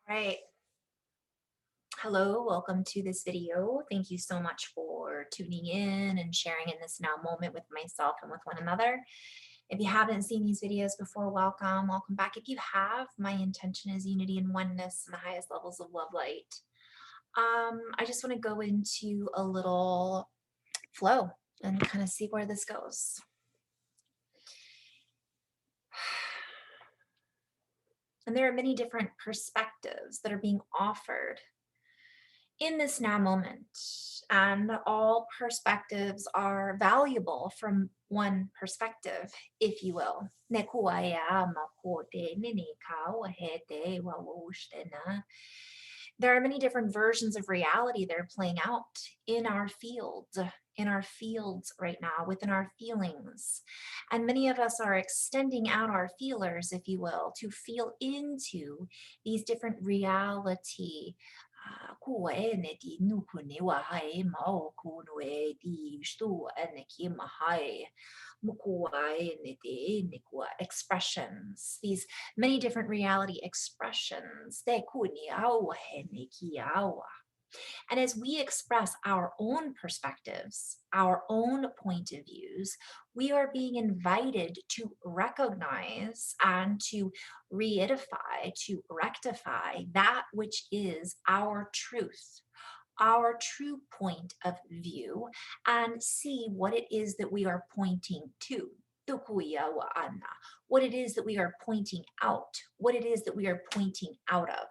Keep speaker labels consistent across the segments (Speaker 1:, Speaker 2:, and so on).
Speaker 1: Right. Hello, welcome to this video. Thank you so much for tuning in and sharing in this now moment with myself and with one another. If you haven't seen these videos before, welcome back. If you have, my intention is unity and oneness and the highest levels of love light. I just want to go into a little flow and kind of see where this goes. And there are many different perspectives that are being offered in this now moment, and all perspectives are valuable from one perspective, if you will. There are many different versions of reality that are playing out in our fields right now, within our feelings. And many of us are extending out our feelers, if you will, to feel into these different reality. Expressions, these many different reality expressions. And as we express our own perspectives, our own point of views, we are being invited to recognize and to reedify, to rectify that which is our truth, our true point of view, and see what it is that we are pointing to. What it is that we are pointing out, what it is that we are pointing out of.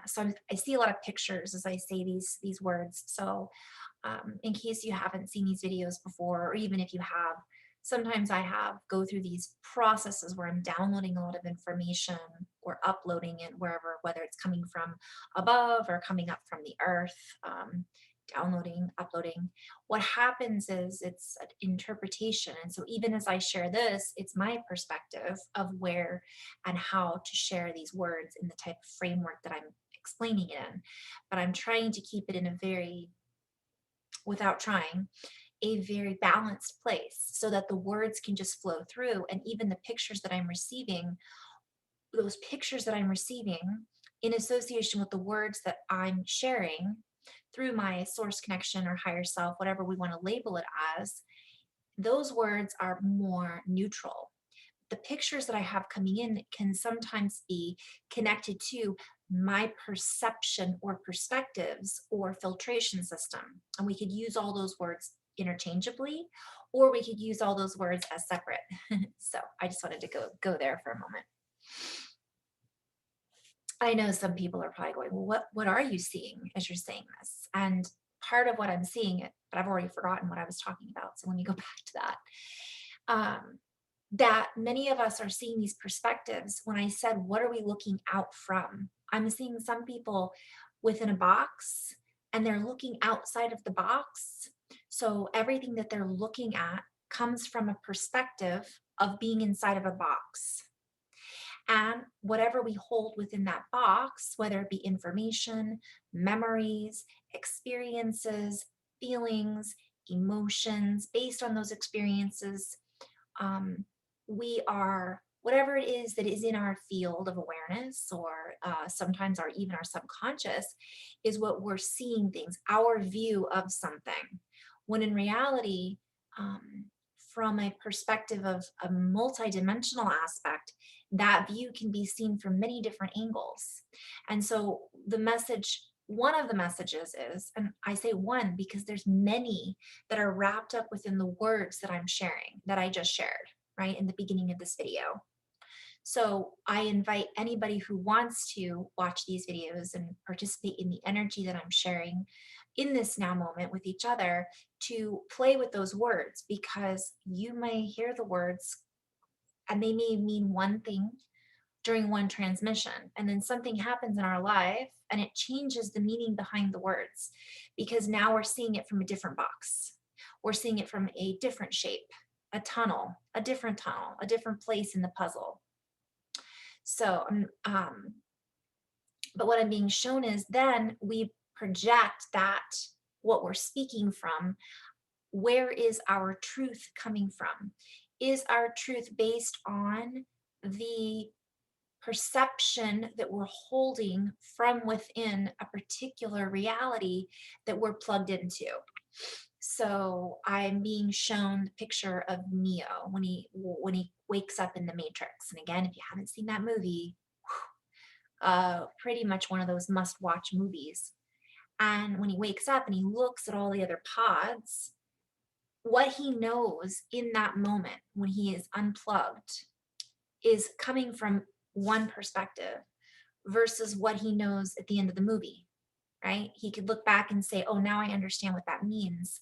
Speaker 1: So I see a lot of pictures as I say these words. So in case you haven't seen these videos before, or even if you have, sometimes I have go through these processes where I'm downloading a lot of information or uploading it wherever, whether it's coming from above or coming up from the earth. Downloading, uploading. What happens is it's an interpretation. And so even as I share this, it's my perspective of where and how to share these words in the type of framework that I'm explaining it in. But I'm trying to keep it in a very, without trying, a very balanced place so that the words can just flow through. And even the pictures that I'm receiving, those pictures that I'm receiving in association with the words that I'm sharing through my source connection or higher self, whatever we want to label it as, those words are more neutral. The pictures that I have coming in can sometimes be connected to my perception or perspectives or filtration system. And we could use all those words interchangeably, or we could use all those words as separate. So I just wanted to go there for a moment. I know some people are probably going, well, what are you seeing as you're saying this? And part of what I'm seeing, but I've already forgotten what I was talking about. So let me go back to that. That many of us are seeing these perspectives. When I said, what are we looking out from? I'm seeing some people within a box and they're looking outside of the box. So everything that they're looking at comes from a perspective of being inside of a box. And whatever we hold within that box, whether it be information, memories, experiences, feelings, emotions, based on those experiences, we are, whatever it is that is in our field of awareness, or sometimes even our subconscious, is what we're seeing things, our view of something. When in reality, from a perspective of a multidimensional aspect, that view can be seen from many different angles. And so the message, one of the messages is, and I say one because there's many that are wrapped up within the words that I'm sharing, that I just shared, right, in the beginning of this video. So I invite anybody who wants to watch these videos and participate in the energy that I'm sharing in this now moment with each other to play with those words, because you may hear the words and they may mean one thing during one transmission, and then something happens in our life and it changes the meaning behind the words, because now we're seeing it from a different box. We're seeing it from a different shape, a tunnel, a different place in the puzzle. So, but what I'm being shown is then we project that what we're speaking from, where is our truth coming from? Is our truth based on the perception that we're holding from within a particular reality that we're plugged into. So I'm being shown the picture of Neo when he wakes up in the Matrix. And again, if you haven't seen that movie, pretty much one of those must-watch movies. And when he wakes up and he looks at all the other pods, what he knows in that moment when he is unplugged is coming from one perspective versus what he knows at the end of the movie, right? He could look back and say, oh, now I understand what that means.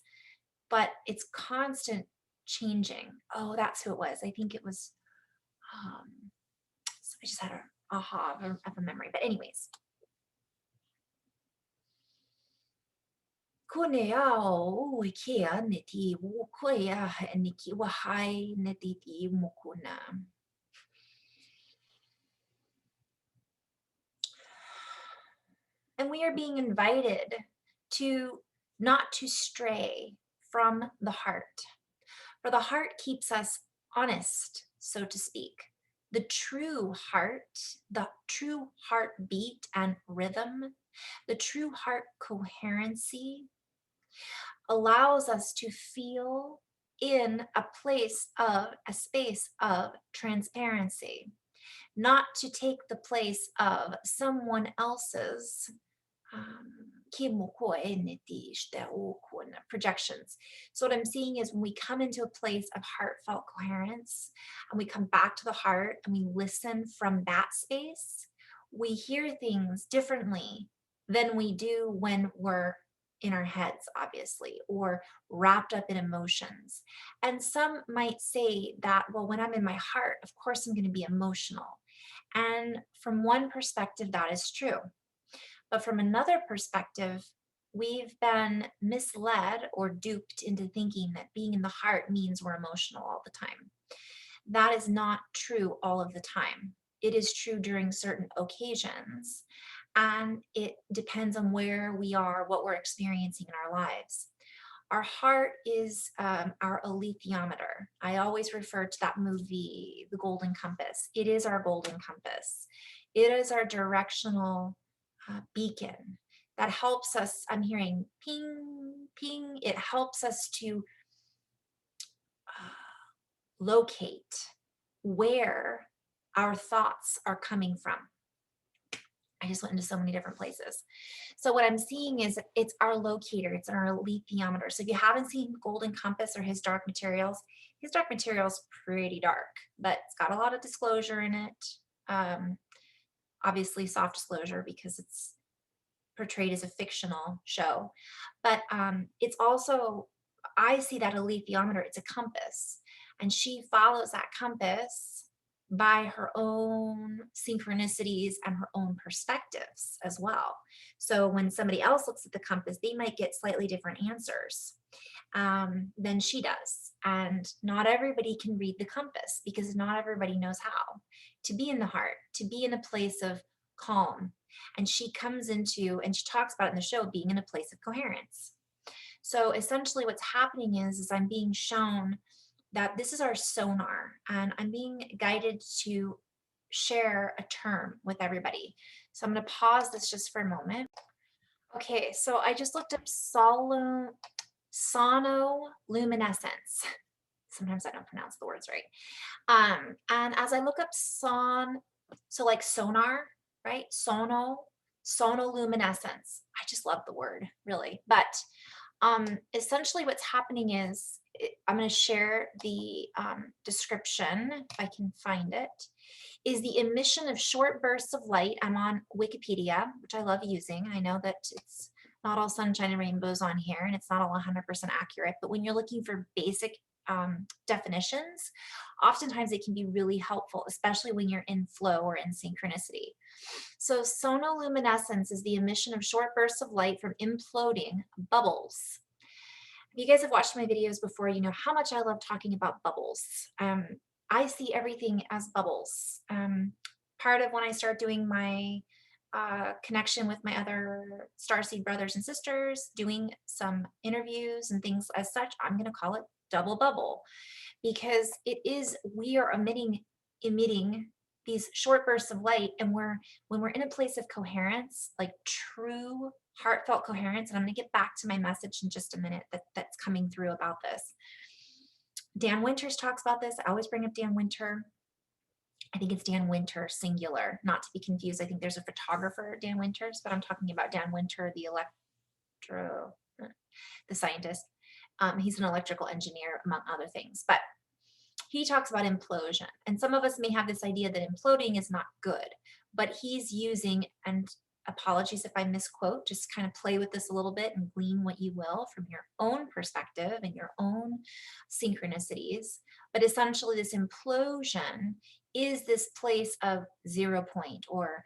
Speaker 1: But it's constant changing. Oh, that's who it was. I think it was, so I just had an aha of a memory. But anyways, Kuneao Ikea Niti Wukoya Niki Wahai Netiti Mukuna. And we are being invited to not to stray from the heart. For the heart keeps us honest, so to speak. The true heartbeat and rhythm, the true heart coherency allows us to feel in a space of transparency, not to take the place of someone else's projections. So what I'm seeing is when we come into a place of heartfelt coherence and we come back to the heart and we listen from that space, we hear things differently than we do when we're in our heads, obviously, or wrapped up in emotions. And some might say that, well, when I'm in my heart, of course I'm going to be emotional. And from one perspective, that is true. But from another perspective, we've been misled or duped into thinking that being in the heart means we're emotional all the time. That is not true all of the time. It is true during certain occasions, and it depends on where we are, what we're experiencing in our lives. Our heart is our alethiometer. I always refer to that movie, The Golden Compass. It is our golden compass. It is our directional beacon that helps us. I'm hearing ping, ping. It helps us to locate where our thoughts are coming from. I just went into so many different places. So what I'm seeing is it's our locator, it's our alethiometer. So if you haven't seen Golden Compass or his dark materials pretty dark, but it's got a lot of disclosure in it. Obviously soft disclosure because it's portrayed as a fictional show. But it's also, I see that alethiometer, it's a compass. And she follows that compass by her own synchronicities and her own perspectives as well. So when somebody else looks at the compass, they might get slightly different answers than she does. And not everybody can read the compass because not everybody knows how to be in the heart, to be in a place of calm. And she comes into, and she talks about it in the show, being in a place of coherence. So essentially what's happening is I'm being shown that this is our sonar, and I'm being guided to share a term with everybody. So I'm going to pause this just for a moment. Okay, so I just looked up sonoluminescence. Sometimes I don't pronounce the words right. And as I look up so like sonar, right? Sonoluminescence. I just love the word, really. But essentially what's happening is, I'm going to share the description, if I can find it, is the emission of short bursts of light. I'm on Wikipedia, which I love using. I know that it's not all sunshine and rainbows on here, and it's not all 100% accurate, but when you're looking for basic definitions, oftentimes it can be really helpful, especially when you're in flow or in synchronicity. So sonoluminescence is the emission of short bursts of light from imploding bubbles. If you guys have watched my videos before, you know how much I love talking about bubbles. I see everything as bubbles. Part of when I start doing my connection with my other starseed brothers and sisters, doing some interviews and things as such, I'm going to call it double bubble, because it is, we are emitting emitting these short bursts of light. And when we're in a place of coherence, like true heartfelt coherence, and I'm going to get back to my message in just a minute that's coming through about this. Dan Winters talks about this. I always bring up Dan Winter. I think it's Dan Winter, singular, not to be confused. I think there's a photographer, Dan Winters, but I'm talking about Dan Winter, the scientist. He's an electrical engineer, among other things. But he talks about implosion. And some of us may have this idea that imploding is not good, but he's using, and apologies if I misquote, just kind of play with this a little bit and glean what you will from your own perspective and your own synchronicities. But essentially, this implosion is this place of 0 point or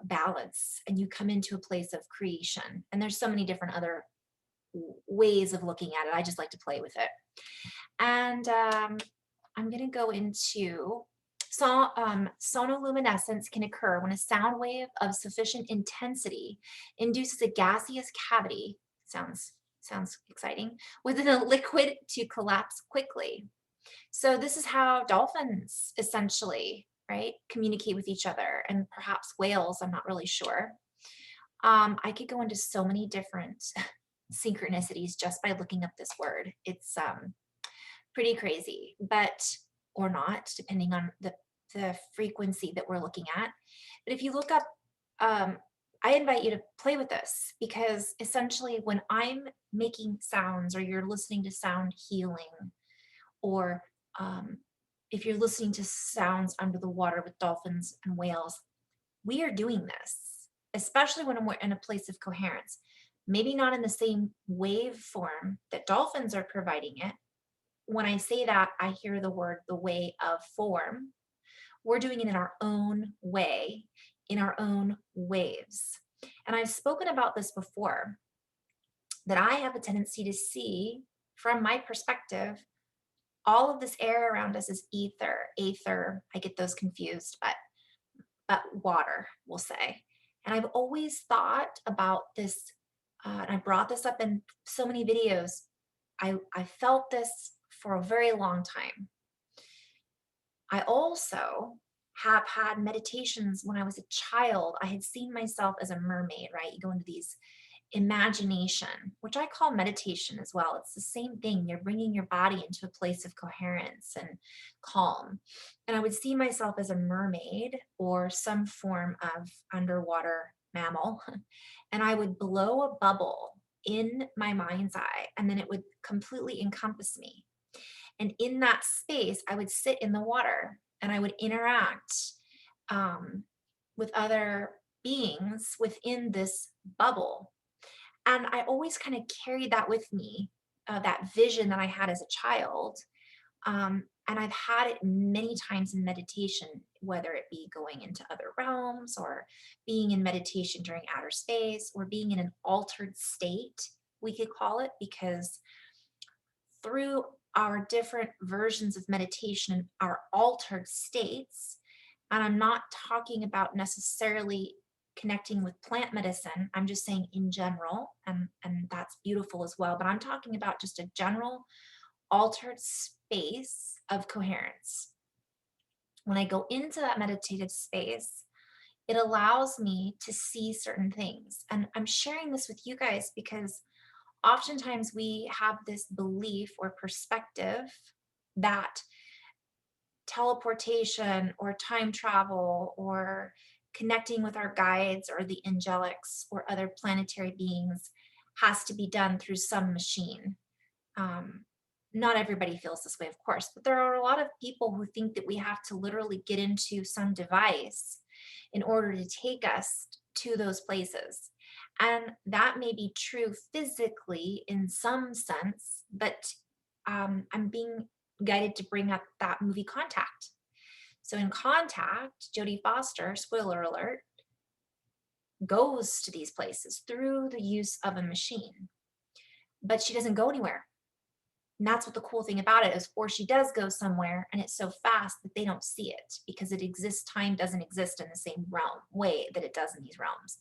Speaker 1: balance, and you come into a place of creation. And there's so many different other ways of looking at it. I just like to play with it. And I'm going to go into sonoluminescence can occur when a sound wave of sufficient intensity induces a gaseous cavity. Sounds exciting. Within a liquid to collapse quickly. So this is how dolphins essentially, right, communicate with each other, and perhaps whales. I'm not really sure. I could go into so many different synchronicities just by looking up this word. It's pretty crazy, but or not, depending on the frequency that we're looking at. But if you look up, I invite you to play with this, because essentially when I'm making sounds, or you're listening to sound healing, or if you're listening to sounds under the water with dolphins and whales, we are doing this, especially when we're in a place of coherence. Maybe not in the same wave form that dolphins are providing it. When I say that, I hear the word the way of form. We're doing it in our own way, in our own waves. And I've spoken about this before, that I have a tendency to see, from my perspective, all of this air around us is aether. I get those confused, but water, we'll say. And I've always thought about this, and I brought this up in so many videos. I felt this for a very long time. I also have had meditations when I was a child. I had seen myself as a mermaid, right? You go into these imagination, which I call meditation as well. It's the same thing. You're bringing your body into a place of coherence and calm. And I would see myself as a mermaid or some form of underwater mammal, and I would blow a bubble in my mind's eye, and then it would completely encompass me. And in that space, I would sit in the water and I would interact with other beings within this bubble. And I always kind of carried that with me, that vision that I had as a child. And I've had it many times in meditation, whether it be going into other realms, or being in meditation during outer space, or being in an altered state, we could call it, because through our different versions of meditation, our altered states, and I'm not talking about necessarily connecting with plant medicine, I'm just saying in general, and that's beautiful as well, but I'm talking about just a general altered space of coherence. When I go into that meditative space, it allows me to see certain things. And I'm sharing this with you guys because oftentimes we have this belief or perspective that teleportation or time travel or connecting with our guides or the angelics or other planetary beings has to be done through some machine. Not everybody feels this way, of course, but there are a lot of people who think that we have to literally get into some device in order to take us to those places. And that may be true physically in some sense, but I'm being guided to bring up that movie Contact. So in Contact, Jodie Foster, spoiler alert, goes to these places through the use of a machine, but she doesn't go anywhere. And that's what the cool thing about it is, or she does go somewhere and it's so fast that they don't see it because it exists. Time doesn't exist in the same realm way that it does in these realms.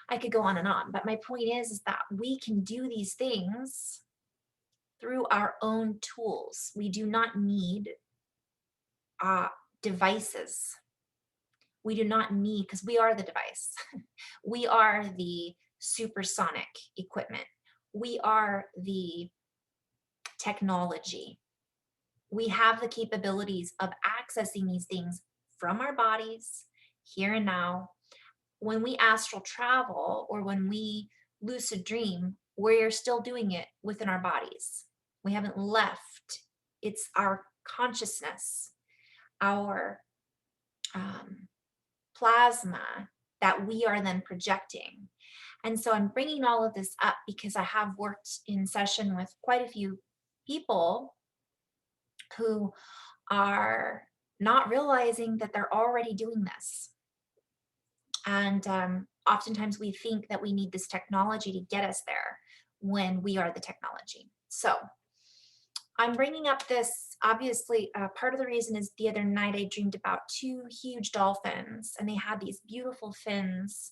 Speaker 1: I could go on, but my point is that we can do these things through our own tools. We do not need devices. We do not need, because we are the device. We are the supersonic equipment. We are the technology. We have the capabilities of accessing these things from our bodies here and now. When we astral travel or when we lucid dream, we're still doing it within our bodies. We haven't left. It's our consciousness, our plasma that we are then projecting. And so I'm bringing all of this up because I have worked in session with quite a few people who are not realizing that they're already doing this. And oftentimes we think that we need this technology to get us there when we are the technology. So I'm bringing up this, obviously, part of the reason is the other night I dreamed about two huge dolphins, and they had these beautiful fins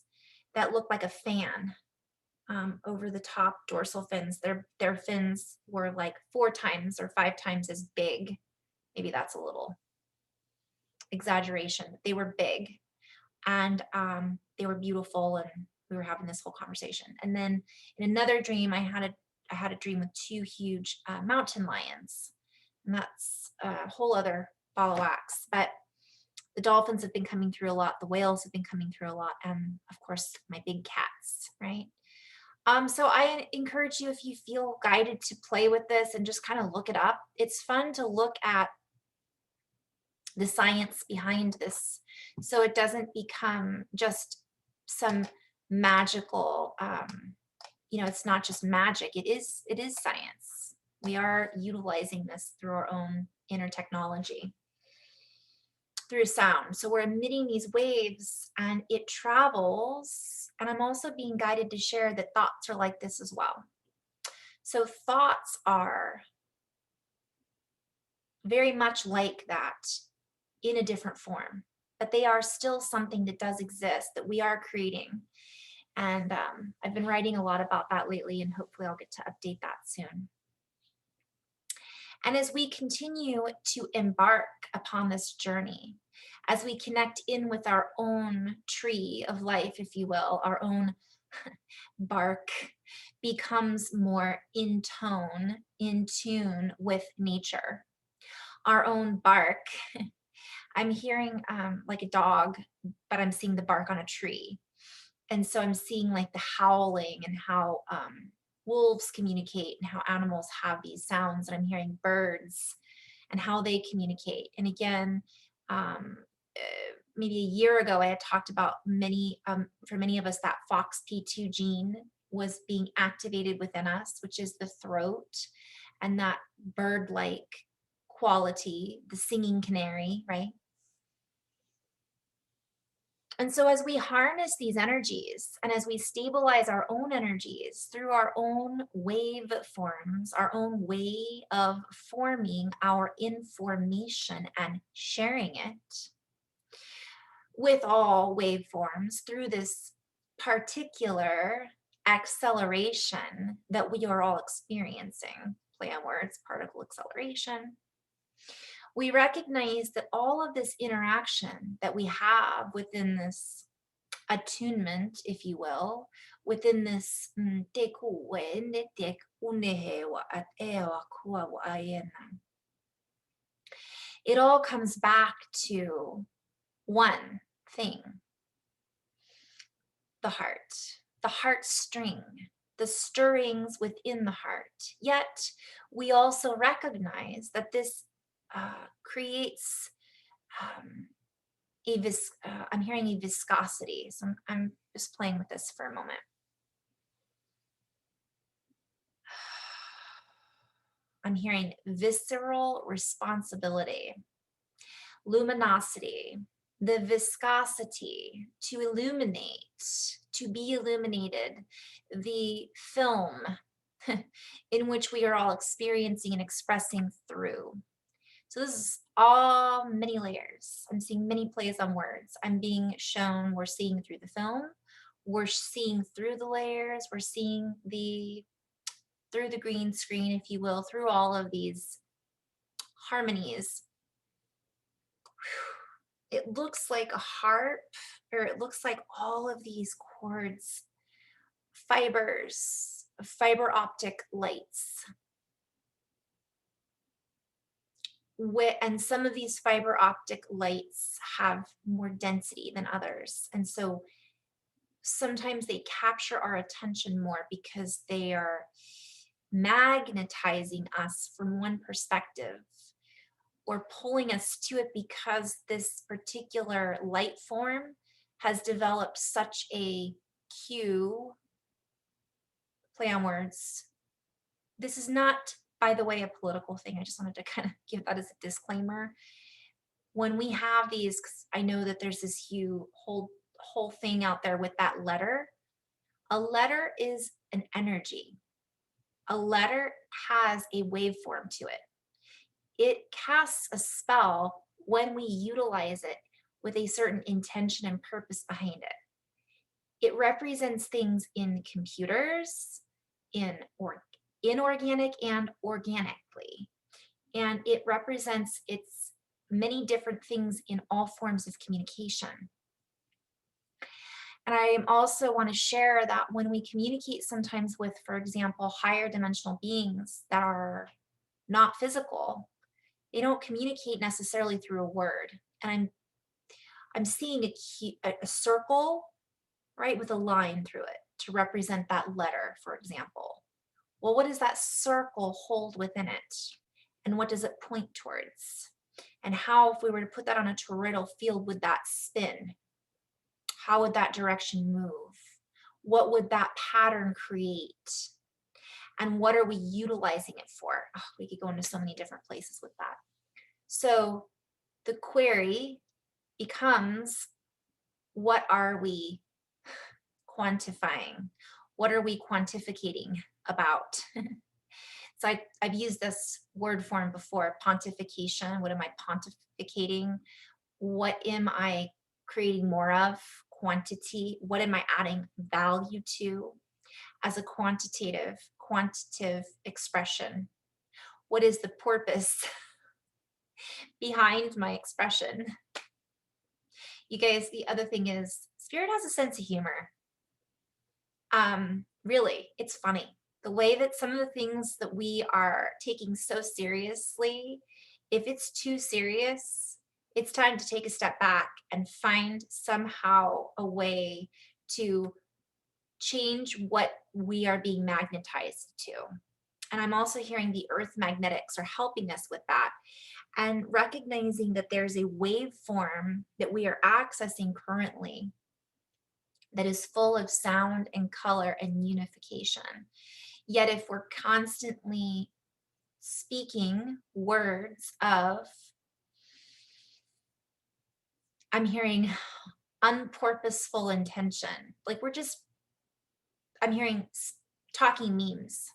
Speaker 1: that looked like a fan over the top dorsal fins. Their fins were like 4 times or 5 times as big. Maybe that's a little exaggeration. They were big, and they were beautiful, and we were having this whole conversation. And then in another dream, I had a dream with two huge mountain lions, and that's a whole other ball of wax. But the dolphins have been coming through a lot, the whales have been coming through a lot, and of course my big cats, right? So I encourage you, if you feel guided, to play with this and just kind of look it up. It's fun to look at the science behind this, so it doesn't become just some magical, it's not just magic. It is science. We are utilizing this through our own inner technology, through sound. So we're emitting these waves and it travels. And I'm also being guided to share that thoughts are like this as well. So thoughts are very much like that in a different form, but they are still something that does exist, that we are creating. And I've been writing a lot about that lately, and hopefully I'll get to update that soon. And as we continue to embark upon this journey, as we connect in with our own tree of life, if you will, our own bark becomes more in tone, in tune with nature. Our own bark, I'm hearing like a dog, but I'm seeing the bark on a tree. And so I'm seeing like the howling and how wolves communicate and how animals have these sounds. And I'm hearing birds and how they communicate. And again, maybe a year ago, I had talked about for many of us, that FOXP2 gene was being activated within us, which is the throat and that bird-like quality, the singing canary, right? And so as we harness these energies and as we stabilize our own energies through our own wave forms, our own way of forming our information and sharing it with all waveforms through this particular acceleration that we are all experiencing, play on words, particle acceleration, we recognize that all of this interaction that we have within this attunement, if you will, within this it all comes back to one thing: the heart string, the stirrings within the heart. Yet we also recognize that this creates I'm hearing a viscosity. So I'm just playing with this for a moment. I'm hearing visceral responsibility, luminosity, the viscosity to illuminate, to be illuminated, the film in which we are all experiencing and expressing through. So this is all many layers. I'm seeing many plays on words. I'm being shown, we're seeing through the film, we're seeing through the layers, we're seeing through the green screen, if you will, through all of these harmonies. It looks like a harp, or it looks like all of these cords, fibers, fiber optic lights. And some of these fiber optic lights have more density than others. And so sometimes they capture our attention more because they are magnetizing us from one perspective, or pulling us to it because this particular light form has developed such a cue, play on words. This is not, by the way, a political thing. I just wanted to kind of give that as a disclaimer. When we have these, 'cause I know that there's this huge whole thing out there with that letter. A letter is an energy. A letter has a waveform to it. It casts a spell when we utilize it with a certain intention and purpose behind it. It represents things in computers, or inorganic and organically. And it represents its many different things in all forms of communication. And I also want to share that when we communicate sometimes with, for example, higher dimensional beings that are not physical, they don't communicate necessarily through a word. And I'm seeing a circle, right, with a line through it to represent that letter, for example. Well, what does that circle hold within it? And what does it point towards? And how, if we were to put that on a toroidal field, would that spin? How would that direction move? What would that pattern create? And what are we utilizing it for? Oh, we could go into so many different places with that. So the query becomes, what are we quantifying? What are we quantificating about? So I've used this word form before, pontification. What am I pontificating? What am I creating more of? Quantity. What am I adding value to as a quantitative expression? What is the purpose behind my expression? You guys, the other thing is, spirit has a sense of humor. Really, it's funny. The way that some of the things that we are taking so seriously, if it's too serious, it's time to take a step back and find somehow a way to change what we are being magnetized to. And I'm also hearing the earth magnetics are helping us with that, and recognizing that there's a waveform that we are accessing currently that is full of sound and color and unification. Yet if we're constantly speaking words of, I'm hearing unpurposeful intention, like I'm hearing talking memes.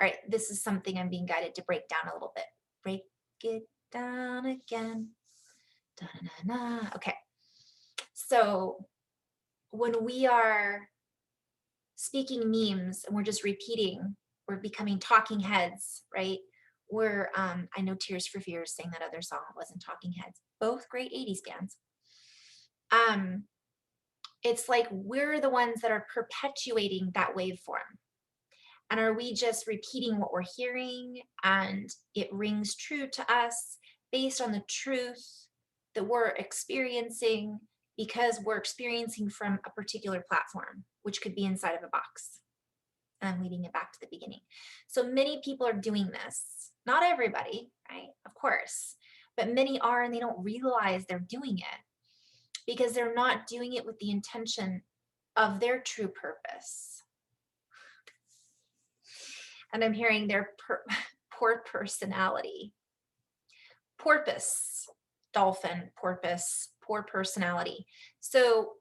Speaker 1: All right, this is something I'm being guided to break down a little bit. Break it down again. Da-na-na-na. Okay, so when we are speaking memes and we're just repeating, we're becoming talking heads, right? I know Tears for Fears sang that other song, it wasn't Talking Heads, both great 80s bands. It's like we're the ones that are perpetuating that waveform. And are we just repeating what we're hearing and it rings true to us based on the truth that we're experiencing, because we're experiencing from a particular platform, which could be inside of a box? And I'm leading it back to the beginning. So many people are doing this. Not everybody, right? Of course. But many are, and they don't realize they're doing it because they're not doing it with the intention of their true purpose. And I'm hearing their poor personality. Porpoise, dolphin, porpoise, poor personality. So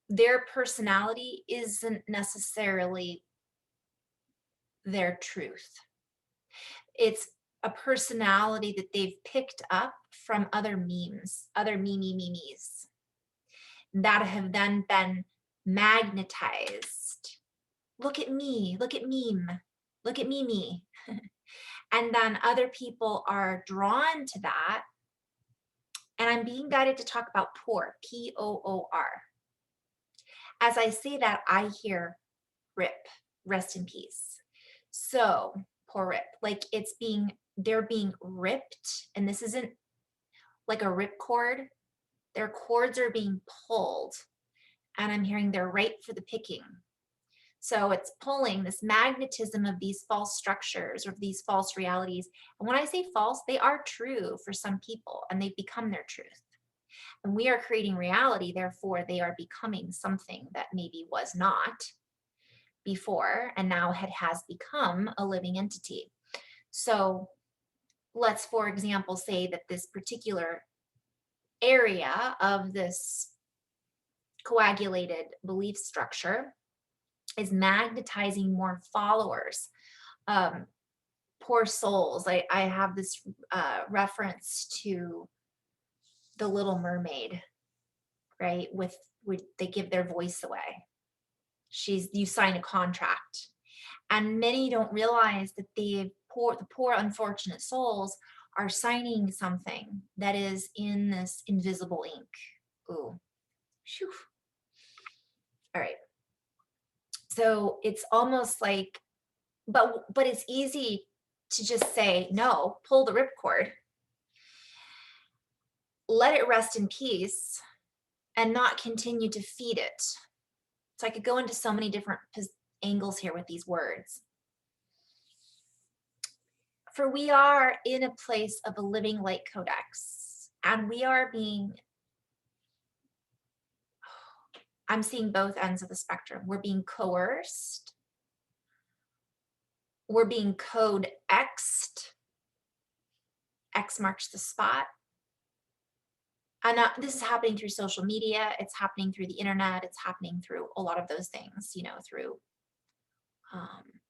Speaker 1: their personality isn't necessarily their truth. It's a personality that they've picked up from other memes, other memes that have then been magnetized. Look at me, look at meme, look at me. And then other people are drawn to that And I'm being guided to talk about pour, Poor. As I say that, I hear rip, rest in peace. So, poor rip, like they're being ripped, and this isn't like a rip cord. Their cords are being pulled, and I'm hearing they're ripe for the picking. So it's pulling this magnetism of these false structures or these false realities. And when I say false, they are true for some people and they've become their truth. And we are creating reality, therefore, they are becoming something that maybe was not before and now has become a living entity. So let's, for example, say that this particular area of this coagulated belief structure is magnetizing more followers. Poor souls. I have this reference to the Little Mermaid, right? With they give their voice away. You sign a contract, and many don't realize that the poor unfortunate souls are signing something that is in this invisible ink. Ooh, Phew. All right. So it's almost like, but it's easy to just say, no, pull the ripcord, let it rest in peace, and not continue to feed it. So I could go into so many different angles here with these words. For we are in a place of a living light codex, and we are I'm seeing both ends of the spectrum. We're being coerced. We're being code X'd. X marks the spot. And this is happening through social media. It's happening through the internet. It's happening through a lot of those things, through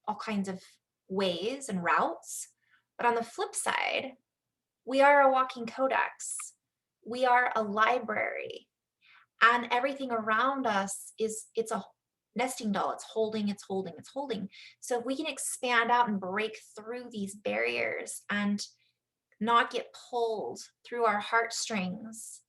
Speaker 1: all kinds of ways and routes. But on the flip side, we are a walking codex. We are a library. And everything around us it's a nesting doll. It's holding, it's holding, it's holding. So if we can expand out and break through these barriers and not get pulled through our heartstrings.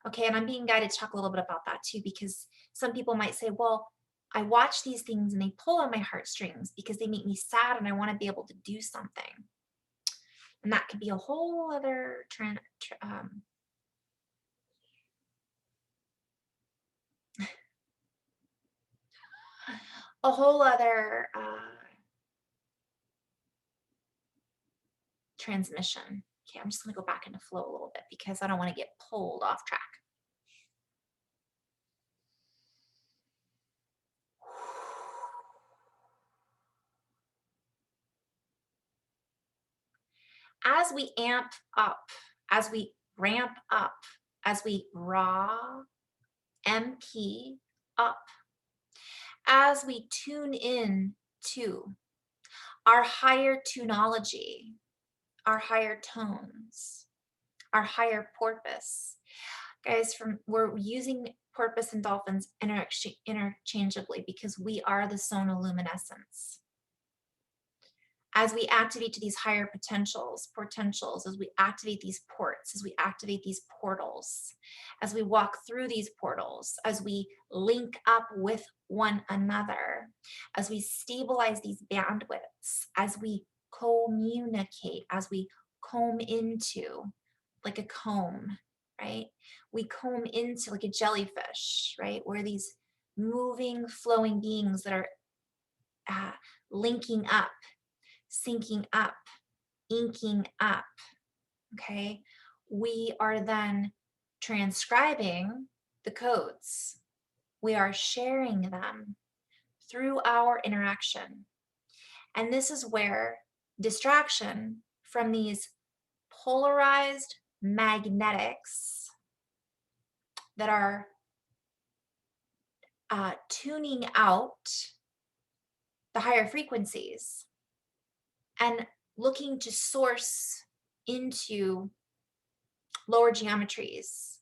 Speaker 1: Okay, and I'm being guided to talk a little bit about that too, because some people might say, well, I watch these things and they pull on my heartstrings because they make me sad and I want to be able to do something. And that could be a whole other a whole other transmission. Okay, I'm just going to go back into flow a little bit because I don't want to get pulled off track. As we amp up, as we ramp up, as we raw MP up, as we tune in to our higher tunology, our higher tones, our higher porpoise. Guys, we're using porpoise and dolphins interchangeably because we are the sonoluminescence. As we activate to these higher potentials, as we activate these ports, as we activate these portals, as we walk through these portals, as we link up with one another, as we stabilize these bandwidths, as we communicate, as we comb into, like a comb, right? We comb into like a jellyfish, right? We're these moving, flowing beings that are linking up, syncing up, inking up, okay? We are then transcribing the codes. We are sharing them through our interaction. And this is where distraction from these polarized magnetics that are tuning out the higher frequencies and looking to source into lower geometries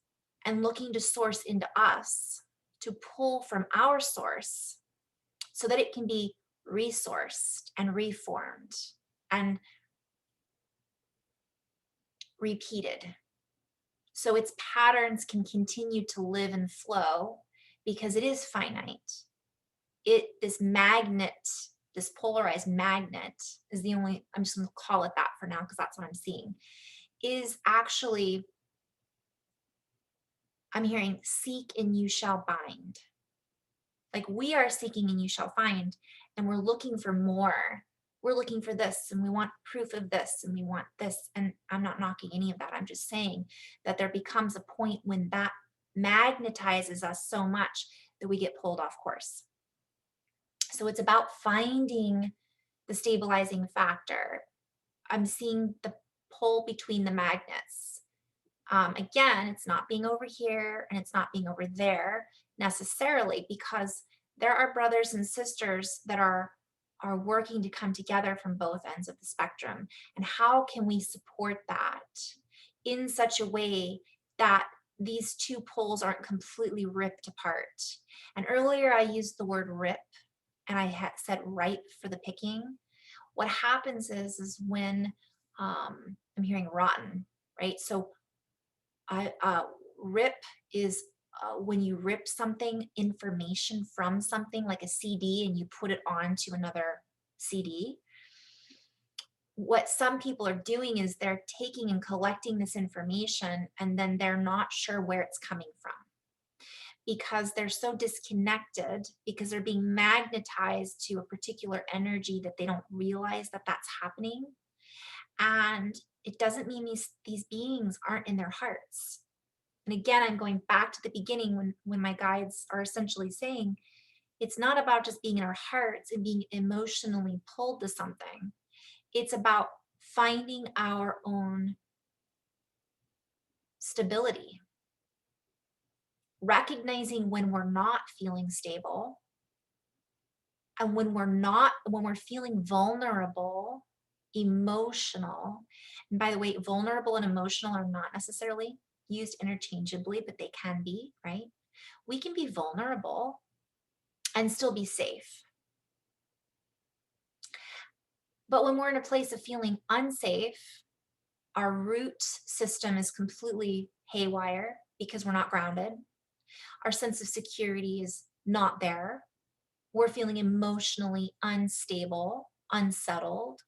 Speaker 1: and looking to source into us to pull from our source so that it can be resourced and reformed and repeated. So its patterns can continue to live and flow because it is finite. This magnet, this polarized magnet is the only, I'm just going to call it that for now because that's what I'm seeing, is actually, I'm hearing seek and you shall find. Like we are seeking and you shall find, and we're looking for more. We're looking for this and we want proof of this and we want this. And I'm not knocking any of that. I'm just saying that there becomes a point when that magnetizes us so much that we get pulled off course. So it's about finding the stabilizing factor. I'm seeing the pull between the magnets. Again, it's not being over here and it's not being over there necessarily, because there are brothers and sisters that are working to come together from both ends of the spectrum. And how can we support that in such a way that these two poles aren't completely ripped apart? And earlier I used the word rip and I had said ripe for the picking. What happens is when I'm hearing rotten, right? So rip is when you rip something, information from something like a CD, and you put it onto another CD. What some people are doing is they're taking and collecting this information, and then they're not sure where it's coming from because they're so disconnected, because they're being magnetized to a particular energy that they don't realize that that's happening. And it doesn't mean these beings aren't in their hearts. And again, I'm going back to the beginning when my guides are essentially saying it's not about just being in our hearts and being emotionally pulled to something. It's about finding our own stability, recognizing when we're not feeling stable, and when we're feeling vulnerable, emotional. And by the way, vulnerable and emotional are not necessarily used interchangeably, but they can be, right? We can be vulnerable and still be safe. But when we're in a place of feeling unsafe, our root system is completely haywire because we're not grounded. Our sense of security is not there. We're feeling emotionally unstable, unsettled,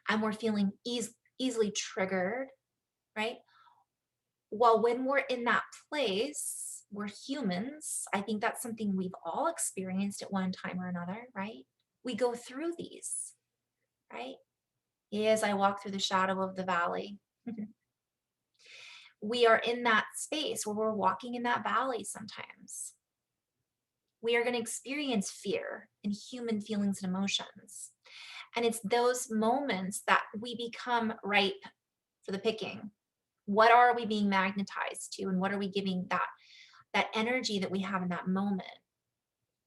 Speaker 1: and we're feeling easily triggered, right? Well, when we're in that place, we're humans. I think that's something we've all experienced at one time or another, right? We go through these, right? As I walk through the shadow of the valley, we are in that space where we're walking in that valley sometimes. We are going to experience fear and human feelings and emotions. And it's those moments that we become ripe for the picking. What are we being magnetized to, and what are we giving that energy that we have in that moment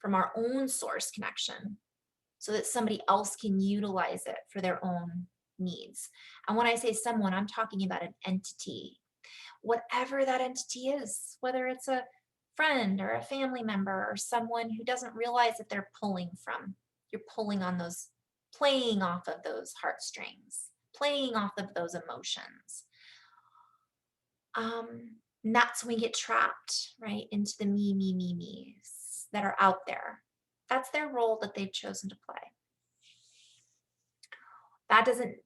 Speaker 1: from our own source connection so that somebody else can utilize it for their own needs? And when I say someone, I'm talking about an entity, whatever that entity is, whether it's a friend or a family member or someone who doesn't realize that they're pulling from. You're pulling on those, playing off of those heartstrings, playing off of those emotions. And that's when we get trapped, right, into the me's that are out there. That's their role that they've chosen to play.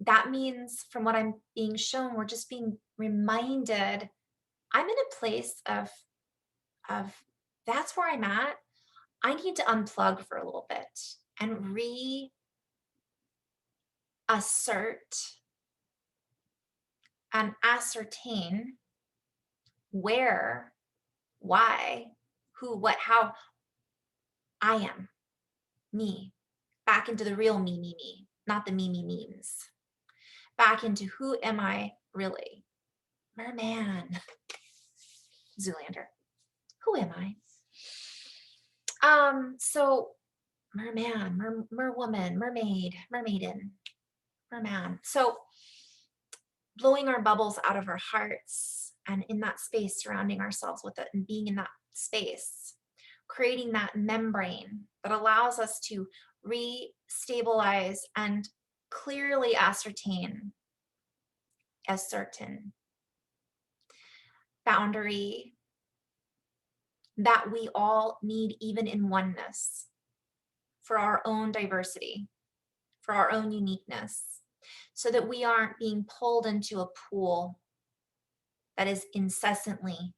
Speaker 1: That means from what I'm being shown, we're just being reminded I'm in a place of that's where I'm at. I need to unplug for a little bit and reassert and ascertain where, why, who, what, how I am, me, back into the real me, not the me memes, back into who am I really? Merman, Zoolander, who am I? So merman, merwoman, mermaid, mermaiden, merman. So blowing our bubbles out of our hearts and in that space, surrounding ourselves with it and being in that space, creating that membrane that allows us to re-stabilize and clearly ascertain boundary that we all need, even in oneness, for our own diversity, for our own uniqueness, so that we aren't being pulled into a pool that is incessantly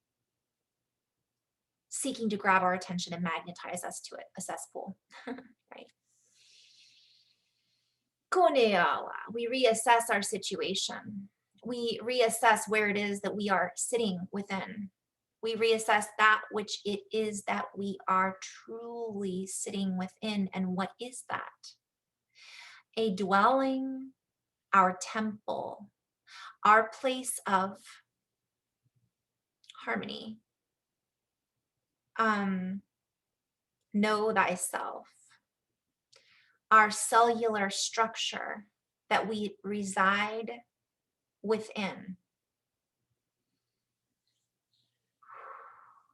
Speaker 1: seeking to grab our attention and magnetize us to it, a cesspool, right? Koneawa, we reassess our situation. We reassess where it is that we are sitting within. We reassess that which it is that we are truly sitting within. And what is that? A dwelling, our temple, our place of harmony. Know thyself, our cellular structure that we reside within.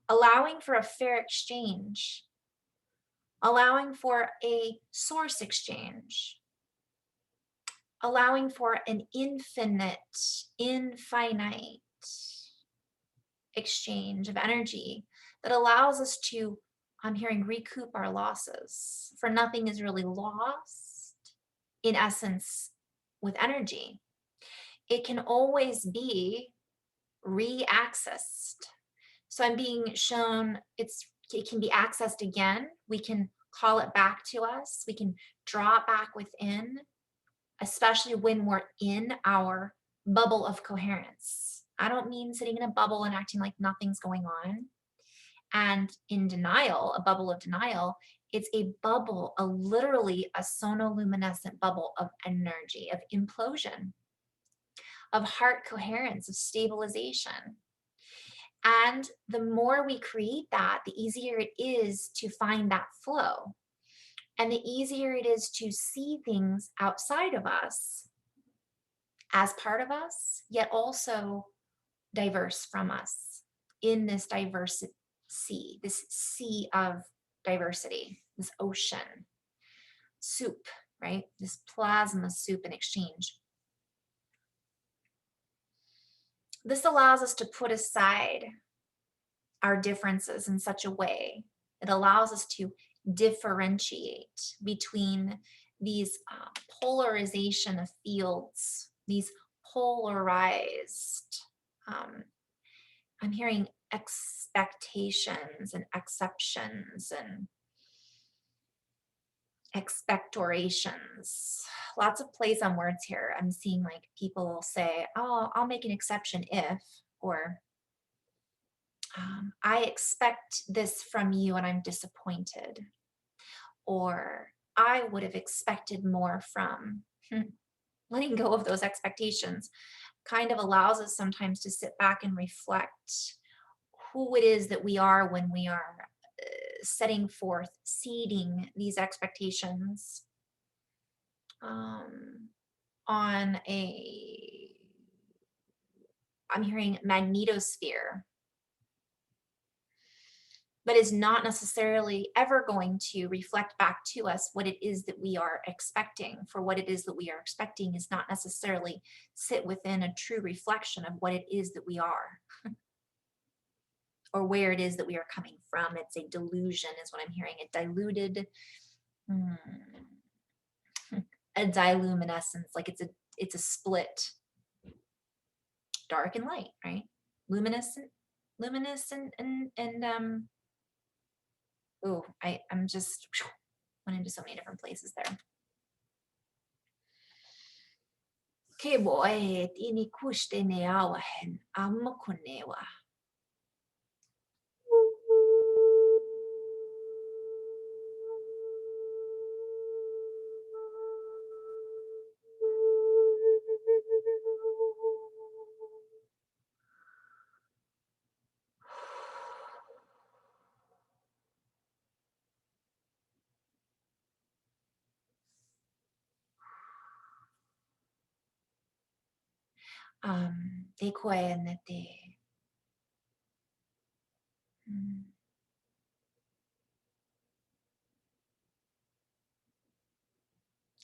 Speaker 1: Allowing for a fair exchange, allowing for a source exchange, allowing for an infinite, infinite exchange of energy that allows us to, I'm hearing, recoup our losses. For nothing is really lost, in essence, with energy. It can always be re-accessed. So I'm being shown it can be accessed again. We can call it back to us. We can draw it back within, especially when we're in our bubble of coherence. I don't mean sitting in a bubble and acting like nothing's going on. And in denial, a bubble of denial, it's a bubble, literally a sonoluminescent bubble of energy, of implosion, of heart coherence, of stabilization. And the more we create that, the easier it is to find that flow. And the easier it is to see things outside of us as part of us, yet also diverse from us in this diverse sea, this sea of diversity, this ocean, soup, right? This plasma soup in exchange. This allows us to put aside our differences in such a way. It allows us to differentiate between these polarization of fields, these polarized, I'm hearing expectations and exceptions and expectorations. Lots of plays on words here. I'm seeing like people will say, oh, I'll make an exception if, or I expect this from you and I'm disappointed. Or I would have expected more from. Letting go of those expectations kind of allows us sometimes to sit back and reflect who it is that we are when we are setting forth, seeding these expectations on a, I'm hearing magnetosphere, but is not necessarily ever going to reflect back to us what it is that we are expecting. For what it is that we are expecting is not necessarily sit within a true reflection of what it is that we are or where it is that we are coming from. It's a delusion is what I'm hearing, a diluted, a diluminescence, like it's a split, dark and light, right? Luminous and oh, I'm just went into so many different places there. Okay, boy, ini kushte neawa hen amakonewa.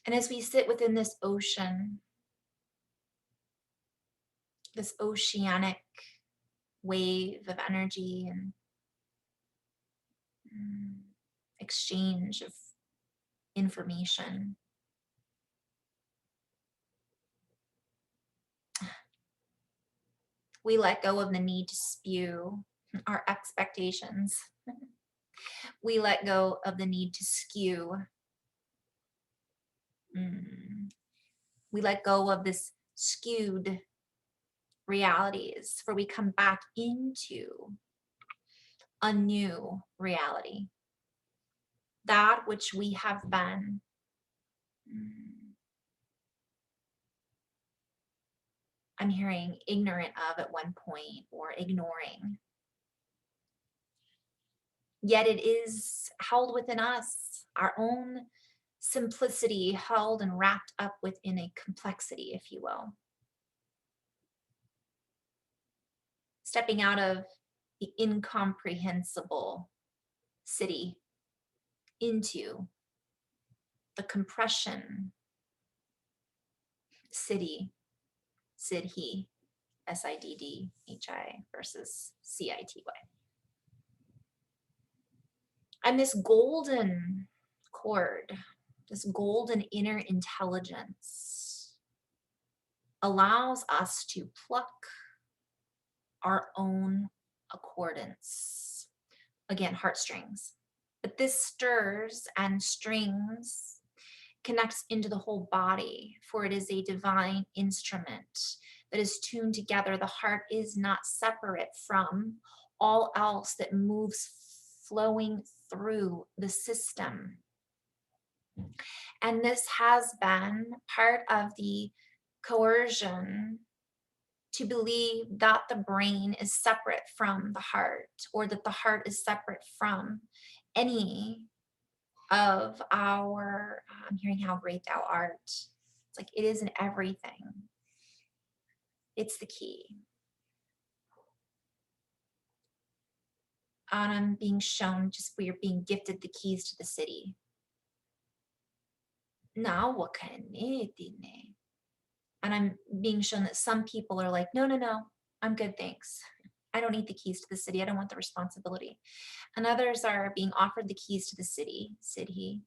Speaker 1: And as we sit within this ocean, this oceanic wave of energy and exchange of information. We let go of the need to spew our expectations. We let go of the need to skew. We let go of this skewed realities, for we come back into a new reality, that which we have been I'm hearing ignorant of at one point, or ignoring. Yet it is held within us, our own simplicity held and wrapped up within a complexity, if you will. Stepping out of the incomprehensible city into the compression city, Siddhi, Siddhi versus City. And this golden cord, this golden inner intelligence allows us to pluck our own accordance. Again, heartstrings. But this stirs and strings, connects into the whole body, for it is a divine instrument that is tuned together. The heart is not separate from all else that moves flowing through the system. And this has been part of the coercion to believe that the brain is separate from the heart, or that the heart is separate from any of our, I'm hearing how great thou art. It's like it is in everything. It's the key. And I'm being shown, just we are being gifted the keys to the city. Now what can it? And I'm being shown that some people are like, no, I'm good, thanks. I don't need the keys to the city. I don't want the responsibility. And others are being offered the keys to the city,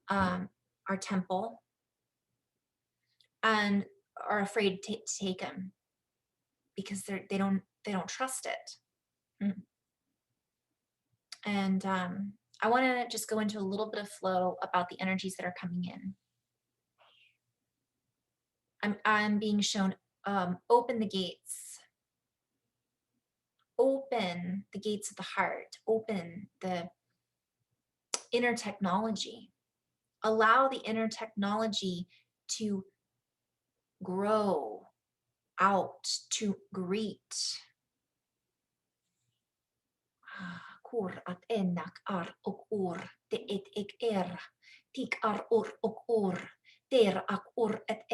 Speaker 1: our temple, and are afraid to take them because they don't trust it. And I want to just go into a little bit of flow about the energies that are coming in. I'm being shown, open the gates. Open the gates of the heart. Open the inner technology. Allow the inner technology to grow out, to greet. Kur at enak ar ok te et ek tik ar ok ter ak et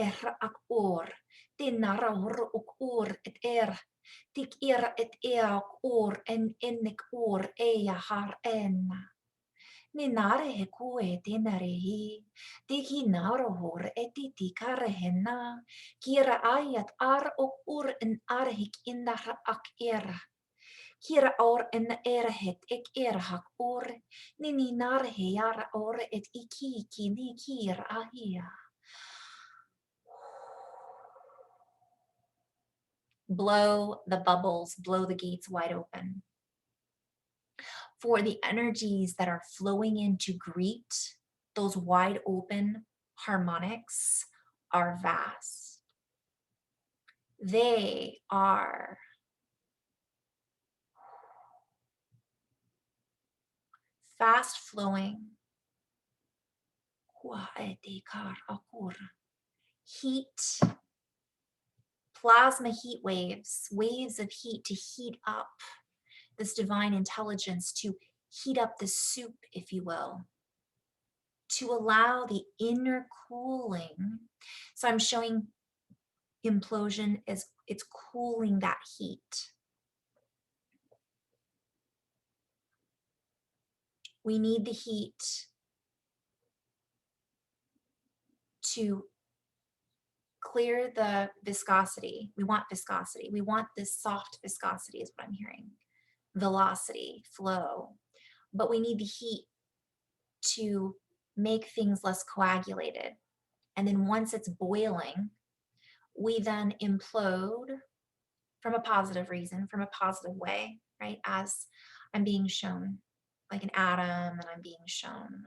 Speaker 1: ak te nara ok et tik et en enek eya har en. Ninare he kue tenarehi, tiki narohor etiti karehena, kira ayat ar ok en arhik indar ak Kira or en erhet ek erhak or, nini narhe yara or et iki ni kira ahia. Blow the bubbles, blow the gates wide open. For the energies that are flowing in to greet those wide open harmonics are vast. They are fast flowing. Heat, plasma heat waves, waves of heat to heat up this divine intelligence, to heat up the soup, if you will, to allow the inner cooling. So I'm showing implosion as it's cooling that heat. We need the heat to clear the viscosity. We want viscosity. We want this soft viscosity is what I'm hearing. Velocity, flow. But we need the heat to make things less coagulated. And then once it's boiling, we then implode from a positive reason, from a positive way, right? As I'm being shown like an atom, and I'm being shown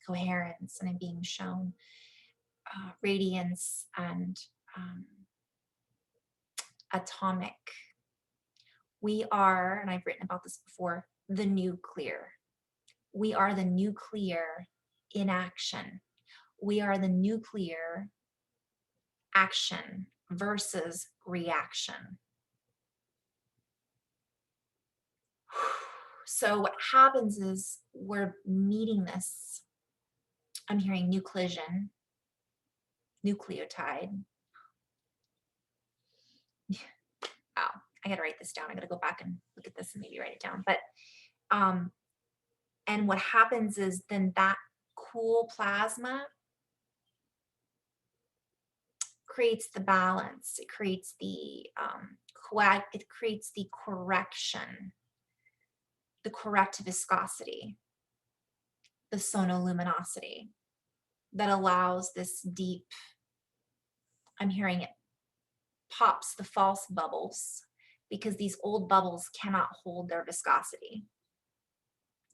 Speaker 1: coherence, and I'm being shown radiance and atomic. We are, and I've written about this before, the nuclear. We are the nuclear in action. We are the nuclear action versus reaction. So what happens is we're meeting this. I'm hearing nucleation, nucleotide. Wow, I gotta write this down. I gotta go back and look at this and maybe write it down. But and what happens is then that cool plasma creates the balance. It creates the it creates the correction, the correct viscosity, the sonoluminosity that allows this deep, I'm hearing it pops the false bubbles, because these old bubbles cannot hold their viscosity.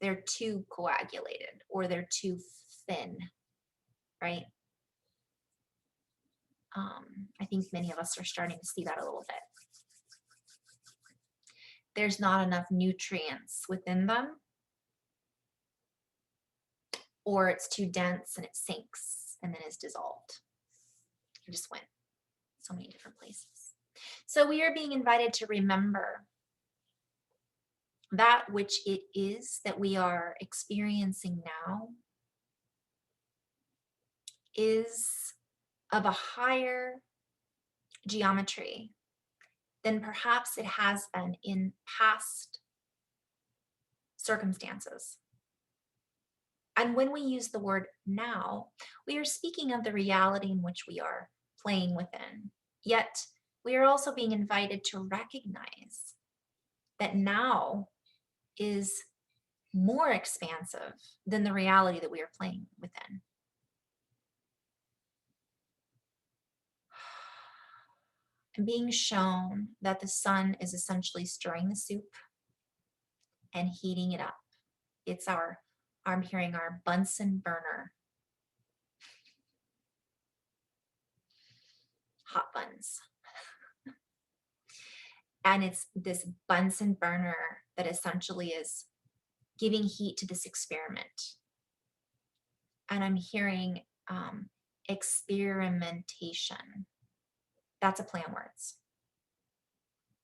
Speaker 1: They're too coagulated or they're too thin, right? I think many of us are starting to see that a little bit. There's not enough nutrients within them, or it's too dense and it sinks and then is dissolved. I just went so many different places. So we are being invited to remember that which it is that we are experiencing now is of a higher geometry than perhaps it has been in past circumstances. And when we use the word now, we are speaking of the reality in which we are playing within. Yet we are also being invited to recognize that now is more expansive than the reality that we are playing within. And being shown that the sun is essentially stirring the soup and heating it up. It's I'm hearing our Bunsen burner. Hot buns. And it's this Bunsen burner that essentially is giving heat to this experiment. And I'm hearing experimentation. That's a play on words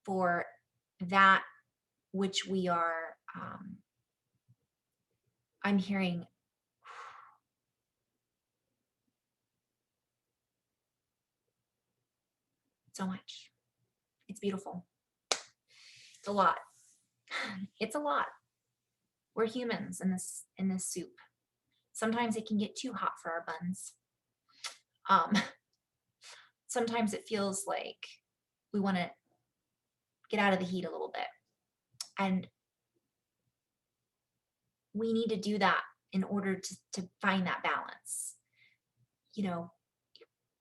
Speaker 1: for that which we are, I'm hearing so much. It's beautiful. It's a lot. It's a lot. We're humans in this soup. Sometimes it can get too hot for our buns. Sometimes it feels like we want to get out of the heat a little bit. And we need to do that in order to find that balance. You know,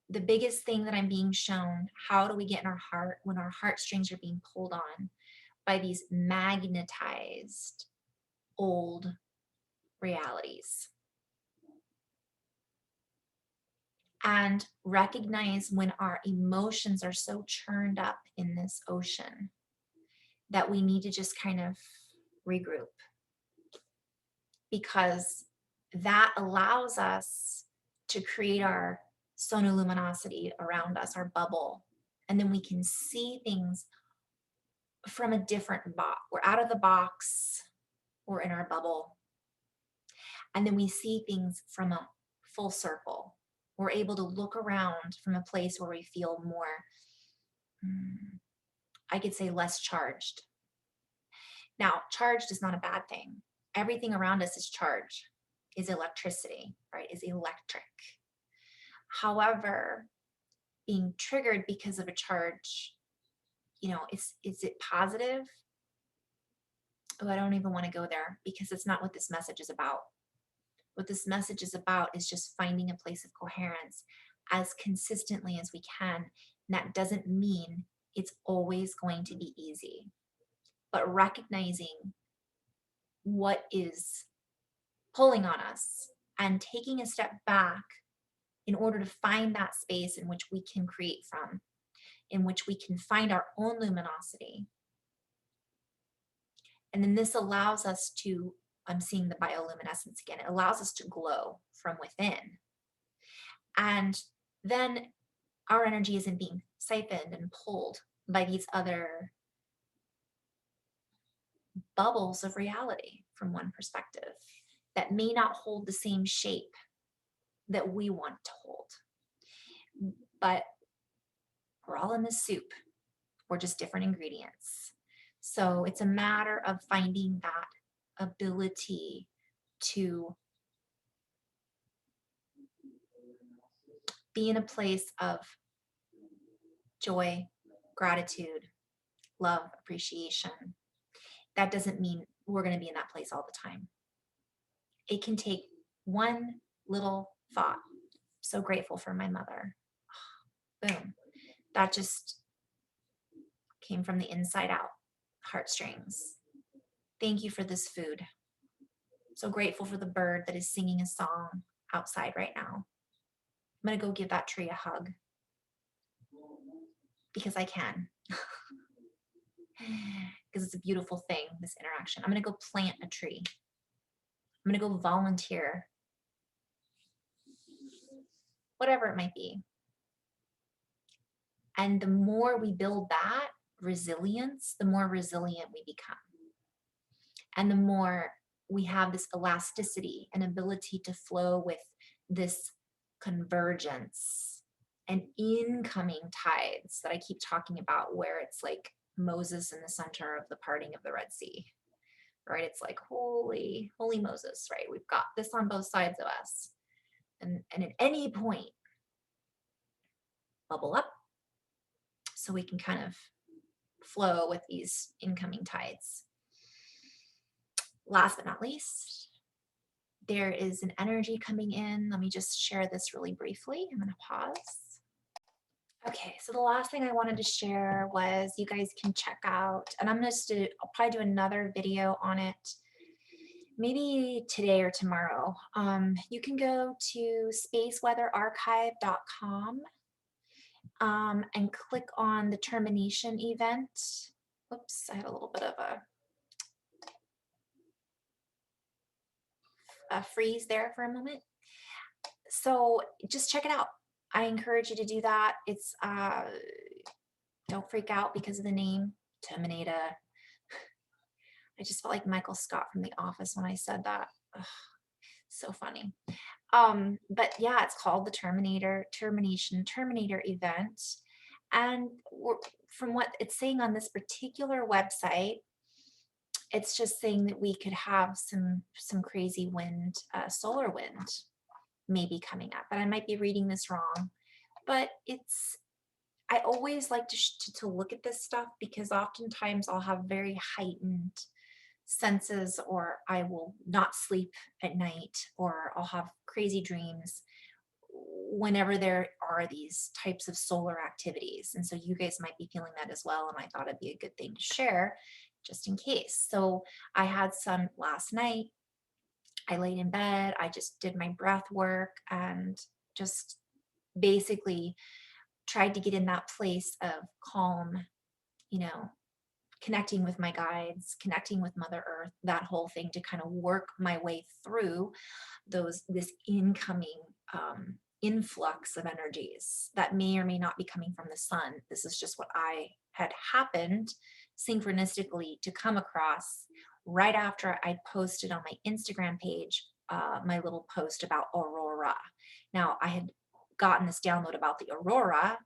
Speaker 1: the biggest thing that I'm being shown, how do we get in our heart when our heartstrings are being pulled on by these magnetized old realities? And recognize when our emotions are so churned up in this ocean that we need to just kind of regroup, because that allows us to create our sonoluminosity around us, our bubble, and then we can see things from a different box. We're out of the box, we're in our bubble, and then we see things from a full circle. We're able to look around from a place where we feel more, I could say, less charged. Now, charged is not a bad thing. Everything around us is charge, is electricity, right? Is electric. However, being triggered because of a charge, is it positive? Oh, I don't even want to go there because it's not what this message is about. What this message is about is just finding a place of coherence as consistently as we can. And that doesn't mean it's always going to be easy, but recognizing what is pulling on us and taking a step back in order to find that space in which we can create from, in which we can find our own luminosity. And then this allows us to, I'm seeing the bioluminescence again, it allows us to glow from within. And then our energy isn't being siphoned and pulled by these other bubbles of reality from one perspective that may not hold the same shape that we want to hold. But we're all in this soup. We're just different ingredients. So it's a matter of finding that ability to be in a place of joy, gratitude, love, appreciation. That doesn't mean we're going to be in that place all the time. It can take one little thought. So grateful for my mother. Boom. That just came from the inside out, heartstrings. Thank you for this food. So grateful for the bird that is singing a song outside right now. I'm going to go give that tree a hug because I can. Because it's a beautiful thing, this interaction. I'm going to go plant a tree. I'm going to go volunteer. Whatever it might be. And the more we build that resilience, the more resilient we become. And the more we have this elasticity and ability to flow with this convergence and incoming tides that I keep talking about, where it's like Moses in the center of the parting of the Red Sea, right? It's like, holy Moses, right? We've got this on both sides of us. And at any point, bubble up so we can kind of flow with these incoming tides. Last but not least, there is an energy coming in. Let me just share this really briefly. I'm going to pause. Okay, so the last thing I wanted to share was you guys can check out, and I'll probably do another video on it maybe today or tomorrow. You can go to spaceweatherarchive.com and click on the termination event. Oops, I had a little bit of a freeze there for a moment. So just check it out. I encourage you to do that. It's don't freak out because of the name, Terminator. I just felt like Michael Scott from The Office when I said that. Ugh, so funny. But yeah, it's called the Terminator event. And from what it's saying on this particular website, it's just saying that we could have some crazy wind, solar wind maybe coming up. But I might be reading this wrong. But I always like to look at this stuff because oftentimes I'll have very heightened senses, or I will not sleep at night, or I'll have crazy dreams whenever there are these types of solar activities. And so you guys might be feeling that as well. And I thought it'd be a good thing to share just in case. So I had some last night. I laid in bed. I just did my breath work and just basically tried to get in that place of calm, connecting with my guides, connecting with Mother Earth, that whole thing, to kind of work my way through this incoming influx of energies that may or may not be coming from the sun. This is just what I had happened synchronistically to come across right after I posted on my Instagram page my little post about Aurora. Now, I had gotten this download about the Aurora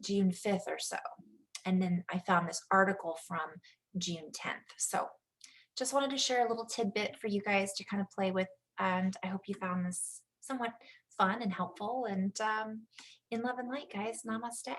Speaker 1: June 5th or so. And then I found this article from June 10th. So just wanted to share a little tidbit for you guys to kind of play with. And I hope you found this somewhat fun and helpful and in love and light, guys. Namaste.